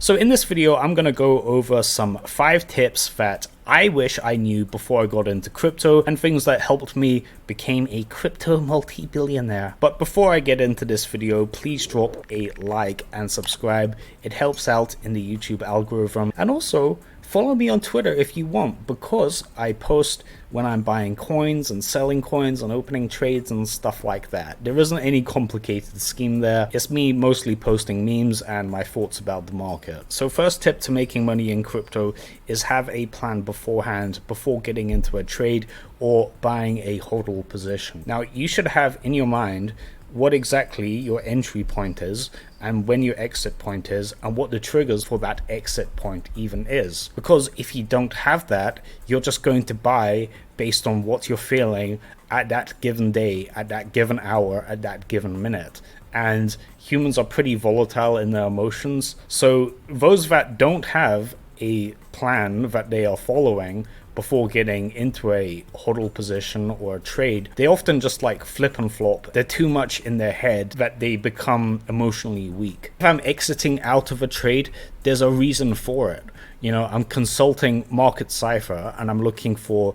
So in this video, I'm going to go over some 5 tips that I wish I knew before I got into crypto and things that helped me become a crypto multi-billionaire. But before I get into this video, please drop a like and subscribe. It helps out in the YouTube algorithm. And also follow me on Twitter if you want, because I post when I'm buying coins and selling coins and opening trades and stuff like that. There isn't any complicated scheme there. It's me mostly posting memes and my thoughts about the market. So first tip to making money in crypto is have a plan beforehand before getting into a trade or buying a hodl position. Now you should have in your mind what exactly your entry point is and when your exit point is and what the triggers for that exit point even is. Because if you don't have that, you're just going to buy based on what you're feeling at that given day, at that given hour, at that given minute. And humans are pretty volatile in their emotions. So those that don't have a plan that they are following before getting into a hodl position or a trade, they often just like flip and flop. They're too much in their head that they become emotionally weak. If I'm exiting out of a trade, there's a reason for it. You know, I'm consulting Market Cipher and I'm looking for,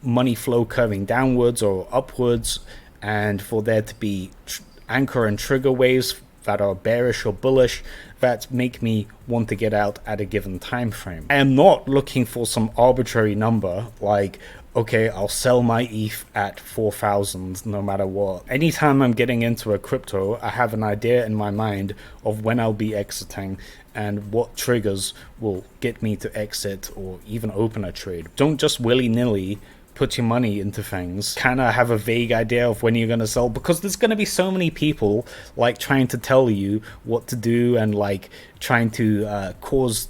money flow curving downwards or upwards, and for there to be anchor and trigger waves that are bearish or bullish that make me want to get out at a given time frame. I am not looking for some arbitrary number like, okay, I'll sell my ETH at 4,000 no matter what. Anytime I'm getting into a crypto, I have an idea in my mind of when I'll be exiting and what triggers will get me to exit or even open a trade. Don't just willy-nilly put your money into things. Kind of have a vague idea of when you're going to sell, because there's going to be so many people like trying to tell you what to do and like trying to cause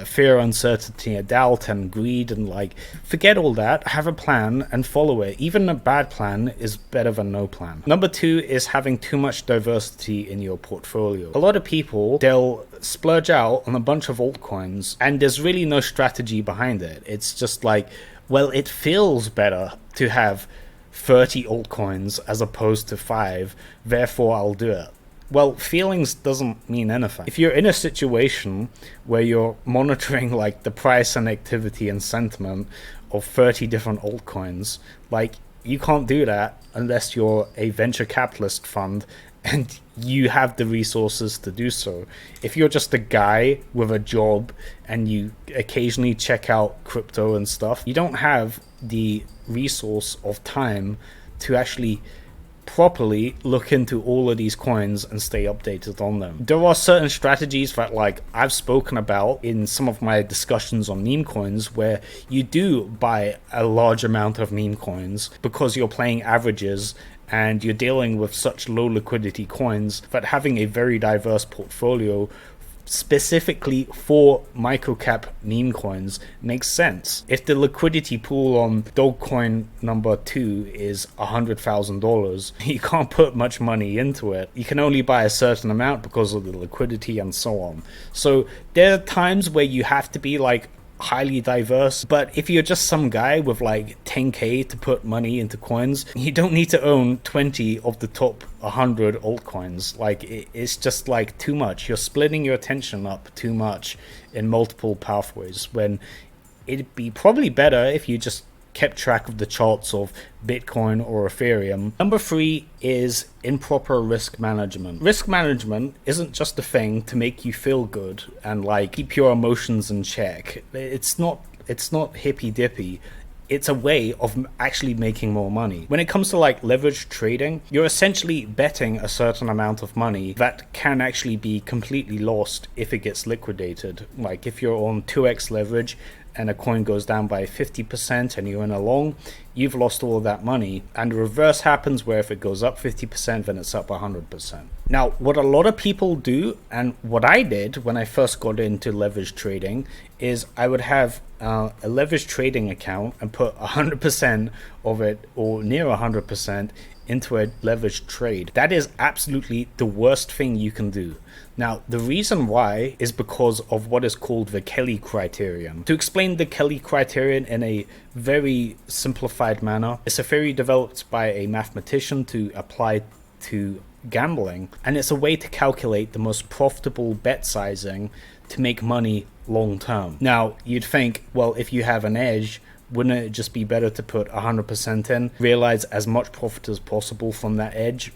fear, uncertainty, and doubt and greed, and like forget all that. Have a plan and follow it. Even a bad plan is better than no plan. Number 2 is having too much diversity in your portfolio. A lot of people, they'll splurge out on a bunch of altcoins and there's really no strategy behind it. It's just like, well, it feels better to have 30 altcoins as opposed to 5, therefore I'll do it. Well, feelings doesn't mean anything. If you're in a situation where you're monitoring like the price and activity and sentiment of 30 different altcoins, like you can't do that unless you're a venture capitalist fund and you have the resources to do so. If you're just a guy with a job and you occasionally check out crypto and stuff, you don't have the resource of time to actually properly look into all of these coins and stay updated on them. There are certain strategies that like I've spoken about in some of my discussions on meme coins where you do buy a large amount of meme coins because you're playing averages and you're dealing with such low liquidity coins that having a very diverse portfolio specifically for microcap meme coins makes sense. If the liquidity pool on Dogecoin number 2 is $100,000, you can't put much money into it. You can only buy a certain amount because of the liquidity and so on. So there are times where you have to be like highly diverse, but if you're just some guy with like 10k to put money into coins, you don't need to own 20 of the top 100 altcoins. Like it's just like too much. You're splitting your attention up too much in multiple pathways, when it'd be probably better if you just kept track of the charts of Bitcoin or Ethereum. Number 3 is improper risk management. Risk management isn't just a thing to make you feel good and like keep your emotions in check. It's not hippy dippy. It's a way of actually making more money. When it comes to like leverage trading, you're essentially betting a certain amount of money that can actually be completely lost if it gets liquidated. Like if you're on 2x leverage and a coin goes down by 50% and you're in a long, you've lost all of that money. And the reverse happens where if it goes up 50%, then it's up 100%. Now, what a lot of people do, and what I did when I first got into leverage trading, is I would have a leverage trading account and put 100% of it, or near 100%, into a leveraged trade. That is absolutely the worst thing you can do. Now, the reason why is because of what is called the Kelly criterion. To explain the Kelly criterion in a very simplified manner, it's a theory developed by a mathematician to apply to gambling, and it's a way to calculate the most profitable bet sizing to make money long term. Now, you'd think, well, if you have an edge, wouldn't it just be better to put 100% in, realize as much profit as possible from that edge?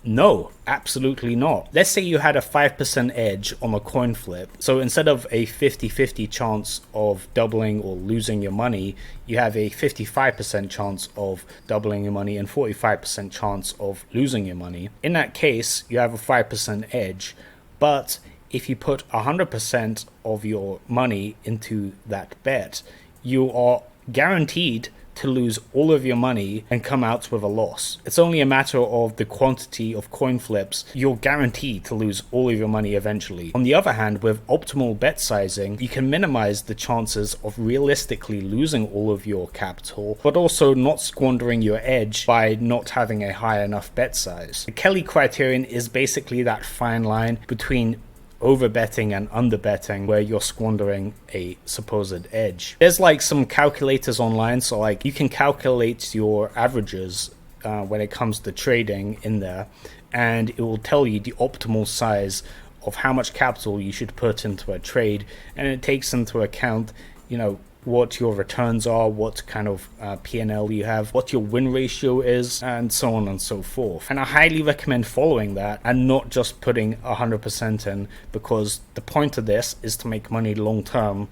No, absolutely not. Let's say you had a 5% edge on a coin flip. So instead of a 50-50 chance of doubling or losing your money, you have a 55% chance of doubling your money and 45% chance of losing your money. In that case, you have a 5% edge. But if you put 100% of your money into that bet, you are guaranteed to lose all of your money and come out with a loss. It's only a matter of the quantity of coin flips. You're guaranteed to lose all of your money eventually. On the other hand, with optimal bet sizing, you can minimize the chances of realistically losing all of your capital, but also not squandering your edge by not having a high enough bet size. The Kelly criterion is basically that fine line between over-betting and under-betting where you're squandering a supposed edge. There's like some calculators online, so like you can calculate your averages when it comes to trading in there, and it will tell you the optimal size of how much capital you should put into a trade, and it takes into account, you know, what your returns are, what kind of P&L you have, what your win ratio is, and so on and so forth. And I highly recommend following that and not just putting 100% in, because the point of this is to make money long term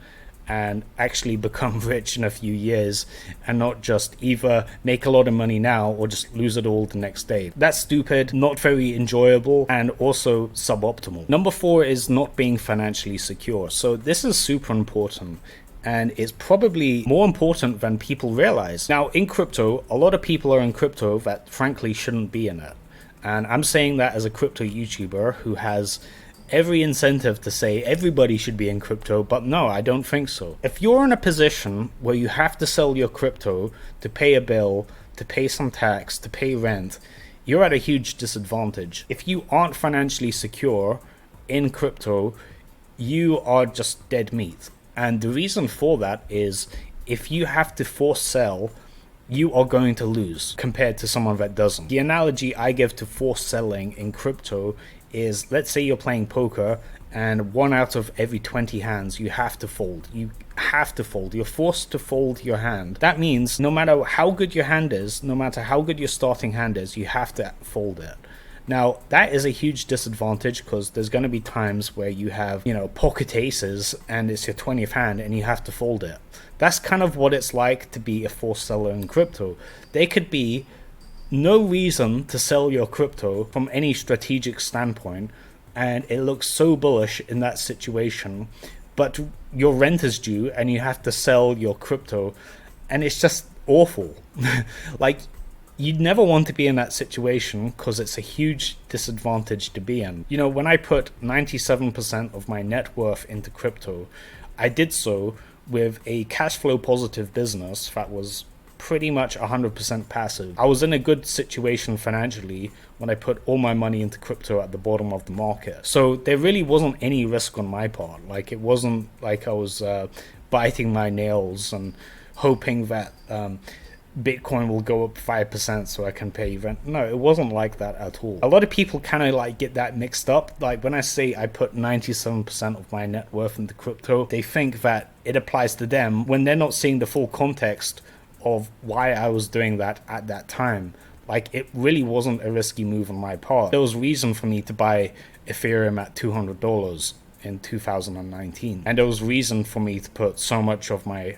and actually become rich in a few years, and not just either make a lot of money now or just lose it all the next day. That's stupid, not very enjoyable, and also suboptimal. Number 4 is not being financially secure. So this is super important, and it's probably more important than people realize. Now, in crypto, a lot of people are in crypto that frankly shouldn't be in it. And I'm saying that as a crypto YouTuber who has every incentive to say everybody should be in crypto, but no, I don't think so. If you're in a position where you have to sell your crypto to pay a bill, to pay some tax, to pay rent, you're at a huge disadvantage. If you aren't financially secure in crypto, you are just dead meat. And the reason for that is if you have to force sell, you are going to lose compared to someone that doesn't. The analogy I give to force selling in crypto is, let's say you're playing poker and 1 out of every 20 hands you have to fold. You have to fold. You're forced to fold your hand. That means no matter how good your hand is, no matter how good your starting hand is, you have to fold it. Now, that is a huge disadvantage because there's going to be times where you have, you know, pocket aces and it's your 20th hand and you have to fold it. That's kind of what it's like to be a forced seller in crypto. There could be no reason to sell your crypto from any strategic standpoint, and it looks so bullish in that situation, but your rent is due and you have to sell your crypto, and it's just awful. Like, you'd never want to be in that situation because it's a huge disadvantage to be in. You know, when I put 97% of my net worth into crypto, I did so with a cash flow positive business that was pretty much 100% passive. I was in a good situation financially when I put all my money into crypto at the bottom of the market. So there really wasn't any risk on my part. Like, it wasn't like I was biting my nails and hoping that Bitcoin will go up 5% so I can pay rent. No, it wasn't like that at all. A lot of people kind of like get that mixed up. Like, when I say I put 97% of my net worth into crypto, they think that it applies to them when they're not seeing the full context of why I was doing that at that time. Like, it really wasn't a risky move on my part. There was reason for me to buy Ethereum at $200 in 2019, and there was reason for me to put so much of my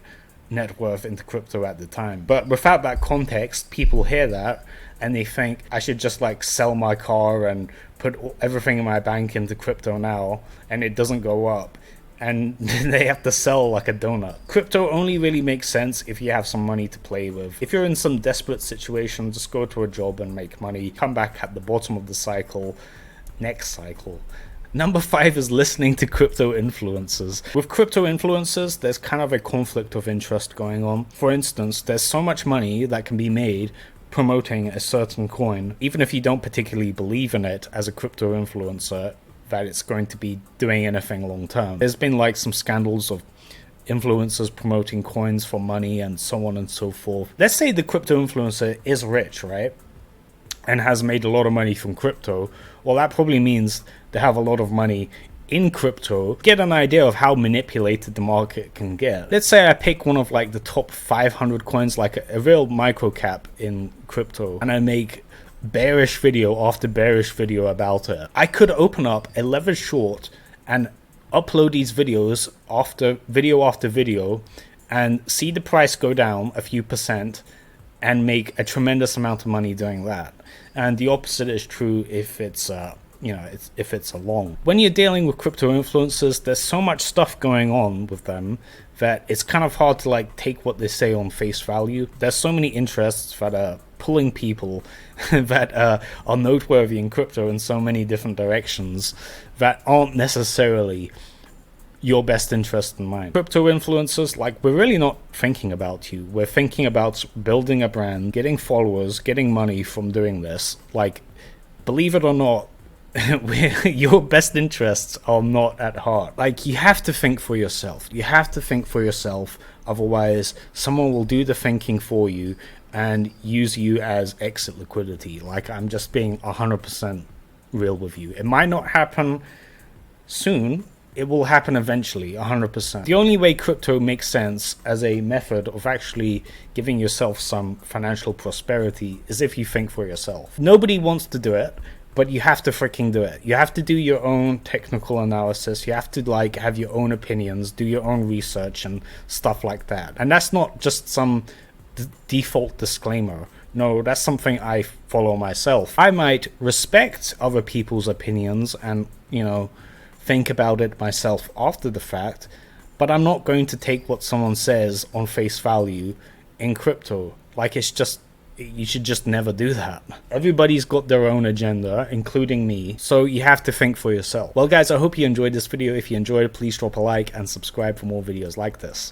net worth into crypto at the time. But without that context, people hear that and they think I should just like sell my car and put everything in my bank into crypto now, and it doesn't go up, and they have to sell like a donut. Crypto only really makes sense if you have some money to play with. If you're in some desperate situation, just go to a job and make money, come back at the bottom of the cycle, next cycle. Number 5 is listening to crypto influencers. With crypto influencers, there's kind of a conflict of interest going on. For instance, there's so much money that can be made promoting a certain coin, even if you don't particularly believe in it as a crypto influencer, that it's going to be doing anything long term. There's been like some scandals of influencers promoting coins for money and so on and so forth. Let's say the crypto influencer is rich, right? And has made a lot of money from crypto. Well, that probably means they have a lot of money in crypto, get an idea of how manipulated the market can get. Let's say I pick one of like the top 500 coins, like a real micro cap in crypto, and I make bearish video after bearish video about it. I could open up a leverage short and upload these videos after video and see the price go down a few percent and make a tremendous amount of money doing that. And the opposite is true if it's if it's a long. When you're dealing with crypto influencers, there's so much stuff going on with them that it's kind of hard to like take what they say on face value. There's so many interests that are pulling people that are noteworthy in crypto in so many different directions that aren't necessarily your best interest in mind. Crypto influencers, like, we're really not thinking about you. We're thinking about building a brand, getting followers, getting money from doing this. Like, believe it or not, your best interests are not at heart. Like, you have to think for yourself. You have to think for yourself. Otherwise, someone will do the thinking for you and use you as exit liquidity. Like, I'm just being 100% real with you. It might not happen soon. It will happen eventually, 100%. The only way crypto makes sense as a method of actually giving yourself some financial prosperity is if you think for yourself. Nobody wants to do it, but you have to freaking do it. You have to do your own technical analysis. You have to like have your own opinions, do your own research and stuff like that. And that's not just some default disclaimer. No, that's something I follow myself. I might respect other people's opinions and, think about it myself after the fact, but I'm not going to take what someone says on face value in crypto. Like, it's just, you should just never do that. Everybody's got their own agenda, including me, so you have to think for yourself. Well guys, I hope you enjoyed this video. If you enjoyed it, please drop a like and subscribe for more videos like this.